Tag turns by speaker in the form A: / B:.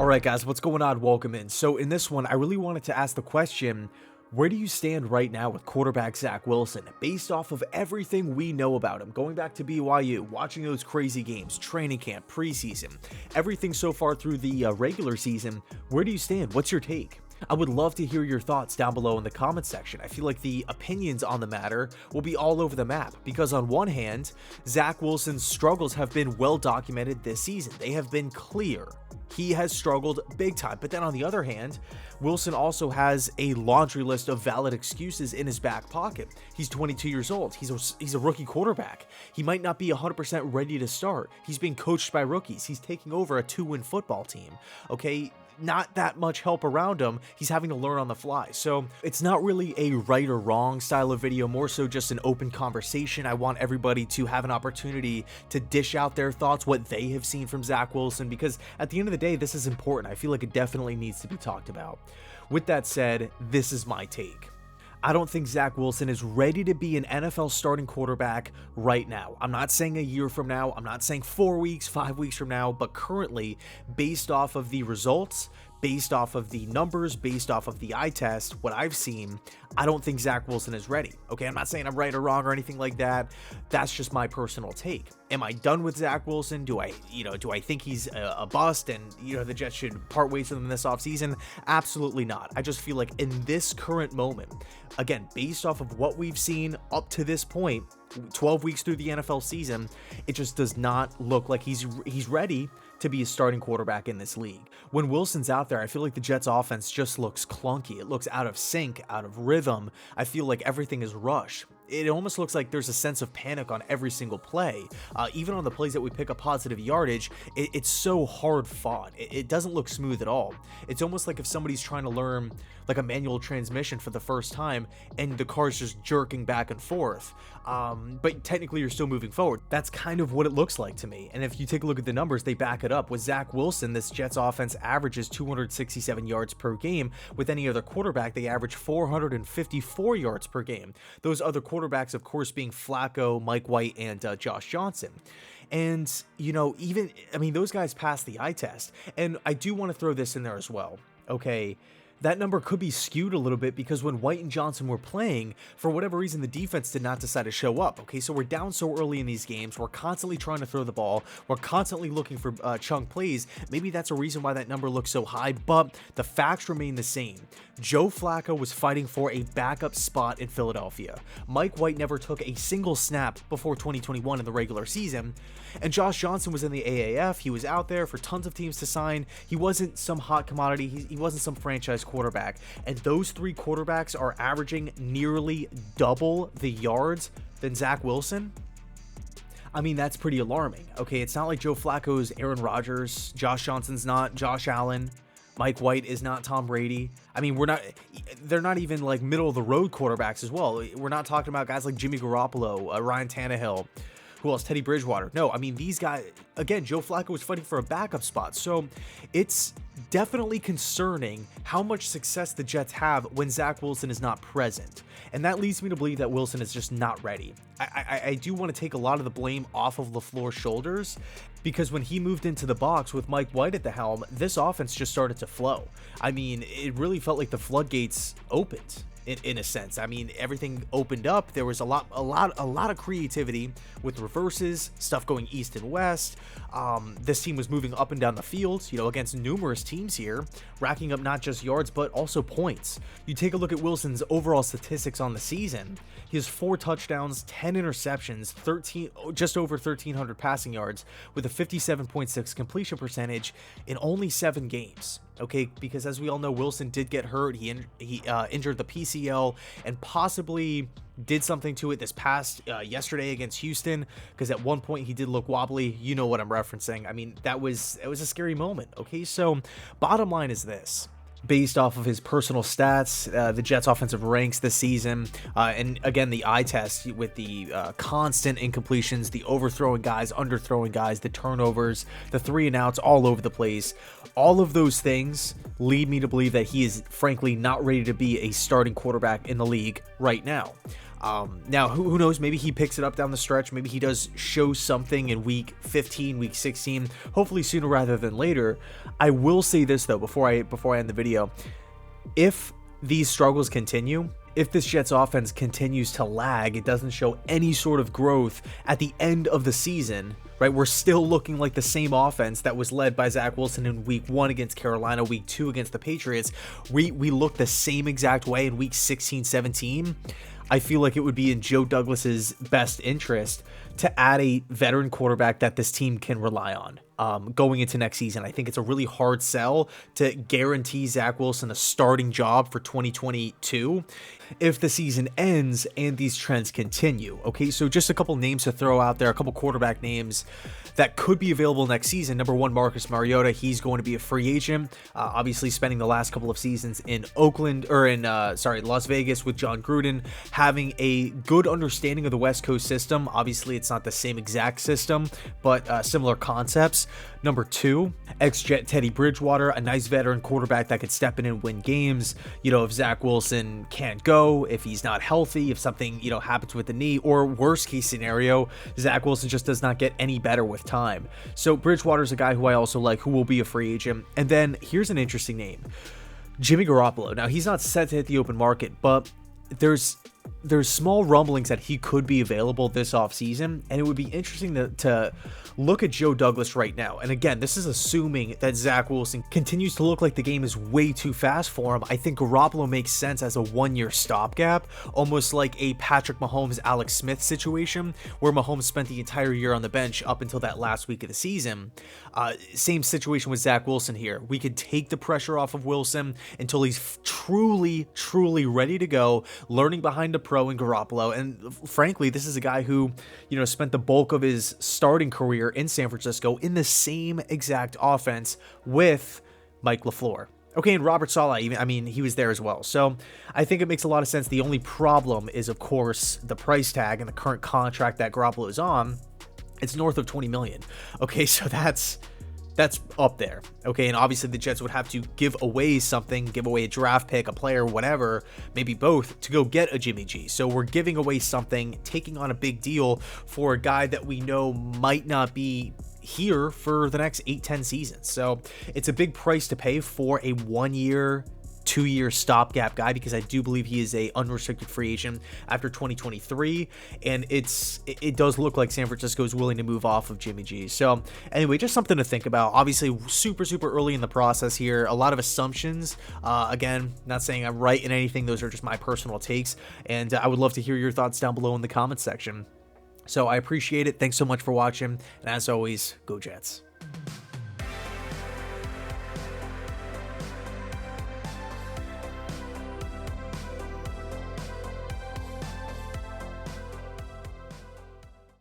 A: All right, guys, what's going on? Welcome in. So in this one, I really wanted to ask the question, where do you stand right now with quarterback Zach Wilson? Based off of everything we know about him, going back to BYU, watching those crazy games, training camp, preseason, everything so far through the regular season, where do you stand? What's your take? I would love to hear your thoughts down below in the comment section. I feel like the opinions on the matter will be all over the map because on one hand, Zach Wilson's struggles have been well documented this season. They have been clear. He has struggled big time. But then on the other hand, Wilson also has a laundry list of valid excuses in his back pocket. He's 22 years old. He's a rookie quarterback. He might not be 100% ready to start. He's being coached by rookies. He's taking over a 2-win football team. Okay, not that much help around him. He's having to learn on the fly. So it's not really a right or wrong style of video, more so just an open conversation. I want everybody to have an opportunity to dish out their thoughts, what they have seen from Zach Wilson, because at the end of the day, this is important. I feel like it definitely needs to be talked about. With that said, this is my take. I don't think Zach Wilson is ready to be an NFL starting quarterback right now. I'm not saying a year from now. I'm not saying 4 weeks, 5 weeks from now, but currently, based off of the results, based off of the numbers, based off of the eye test, what I've seen, I don't think Zach Wilson is ready. Okay, I'm not saying I'm right or wrong or anything like that. That's just my personal take. Am I done with Zach Wilson? Do I think he's a bust and, the Jets should part ways with him this offseason? Absolutely not. I just feel like in this current moment, again, based off of what we've seen up to this point, 12 weeks through the NFL season, it just does not look like he's ready to be a starting quarterback in this league. When Wilson's out there, I feel like the Jets offense just looks clunky. It looks out of sync, out of rhythm. I feel like everything is rushed. It almost looks like there's a sense of panic on every single play. Even on the plays that we pick up positive yardage, it's so hard fought. It doesn't look smooth at all. It's almost like if somebody's trying to learn like a manual transmission for the first time and the car's just jerking back and forth. But technically you're still moving forward. That's kind of what it looks like to me. And if you take a look at the numbers, they back it up. With Zach Wilson, this Jets offense averages 267 yards per game. With any other quarterback, they average 454 yards per game. Those other quarterbacks, of course, being Flacco, Mike White, and Josh Johnson. And, those guys passed the eye test. And I do want to throw this in there as well. Okay, that number could be skewed a little bit because when White and Johnson were playing, for whatever reason, the defense did not decide to show up. Okay, so we're down so early in these games. We're constantly trying to throw the ball. We're constantly looking for chunk plays. Maybe that's a reason why that number looks so high, but the facts remain the same. Joe Flacco was fighting for a backup spot in Philadelphia. Mike White never took a single snap before 2021 in the regular season. And Josh Johnson was in the AAF. He was out there for tons of teams to sign. He wasn't some hot commodity. He wasn't some franchise quarterback. And those three quarterbacks are averaging nearly double the yards than Zach Wilson. I mean, that's pretty alarming. Okay, it's not like Joe Flacco's Aaron Rodgers. Josh Johnson's not Josh Allen. Mike White is not Tom Brady. I mean, they're not even like middle of the road quarterbacks as well. We're not talking about guys like Jimmy Garoppolo, Ryan Tannehill, who else? Teddy Bridgewater. No, I mean, these guys, again, Joe Flacco was fighting for a backup spot. So it's definitely concerning how much success the Jets have when Zach Wilson is not present. And that leads me to believe that Wilson is just not ready. I do want to take a lot of the blame off of LaFleur's shoulders because when he moved into the box with Mike White at the helm, this offense just started to flow. I mean, it really felt like the floodgates opened. In a sense, I mean, everything opened up. There was a lot of creativity with reverses, stuff going east and west. This team was moving up and down the field, against numerous teams here, racking up not just yards but also points. You take a look at Wilson's overall statistics on the season. He has 4 touchdowns, 10 interceptions, just over 1,300 passing yards, with a 57.6 completion percentage in only 7 games. Okay, because as we all know, Wilson did get hurt. He injured the PCL and possibly did something to it this past yesterday against Houston, because at one point he did look wobbly. You know what I'm referencing. I mean, it was a scary moment. Okay, so bottom line is this. Based off of his personal stats, the Jets offensive ranks this season, and again, the eye test with the constant incompletions, the overthrowing guys, underthrowing guys, the turnovers, the 3 and outs all over the place. All of those things lead me to believe that he is frankly not ready to be a starting quarterback in the league right now. Now, who knows? Maybe he picks it up down the stretch. Maybe he does show something in week 15, week 16, hopefully sooner rather than later. I will say this, though, before I end the video. If these struggles continue, if this Jets offense continues to lag, it doesn't show any sort of growth at the end of the season, right? We're still looking like the same offense that was led by Zach Wilson in week 1 against Carolina, week 2 against the Patriots. We look the same exact way in week 16, 17. I feel like it would be in Joe Douglas's best interest to add a veteran quarterback that this team can rely on going into next season. I think it's a really hard sell to guarantee Zach Wilson a starting job for 2022 if the season ends and these trends continue. Okay, so just a couple names to throw out there, a couple quarterback names that could be available next season. Number 1, Marcus Mariota. He's going to be a free agent, obviously spending the last couple of seasons in Las Vegas with John Gruden, having a good understanding of the West Coast system. Obviously, it's not the same exact system, but similar concepts. Number 2, ex-Jet Teddy Bridgewater, a nice veteran quarterback that could step in and win games. You know, if Zach Wilson can't go, if he's not healthy, if something, happens with the knee, or worst case scenario, Zach Wilson just does not get any better with time. So Bridgewater's a guy who I also like, who will be a free agent. And then here's an interesting name, Jimmy Garoppolo. Now, he's not set to hit the open market, but there's small rumblings that he could be available this offseason, and it would be interesting to look at Joe Douglas right now. And again, this is assuming that Zach Wilson continues to look like the game is way too fast for him. I think Garoppolo makes sense as a 1-year stopgap, almost like a Patrick Mahomes, Alex Smith situation, where Mahomes spent the entire year on the bench up until that last week of the season. Same situation with Zach Wilson here. We could take the pressure off of Wilson until he's truly ready to go, learning behind a pro in Garoppolo. And frankly, this is a guy who, spent the bulk of his starting career in San Francisco in the same exact offense with Mike LaFleur. Okay, and Robert Saleh, he was there as well. So I think it makes a lot of sense. The only problem is, of course, the price tag and the current contract that Garoppolo is on. It's north of $20 million. Okay, so that's up there. Okay, and obviously the Jets would have to give away something, give away a draft pick, a player, whatever, maybe both, to go get a Jimmy G. So we're giving away something, taking on a big deal for a guy that we know might not be here for the next 8-10 seasons. So it's a big price to pay for a 1-year, 2-year stopgap guy, because I do believe he is a unrestricted free agent after 2023, and it does look like San Francisco is willing to move off of Jimmy G. So anyway, just something to think about. Obviously super early in the process here, a lot of assumptions. Again, not saying I'm right in anything, those are just my personal takes, and I would love to hear your thoughts down below in the comments section. So I appreciate it. Thanks so much for watching, and as always, go Jets.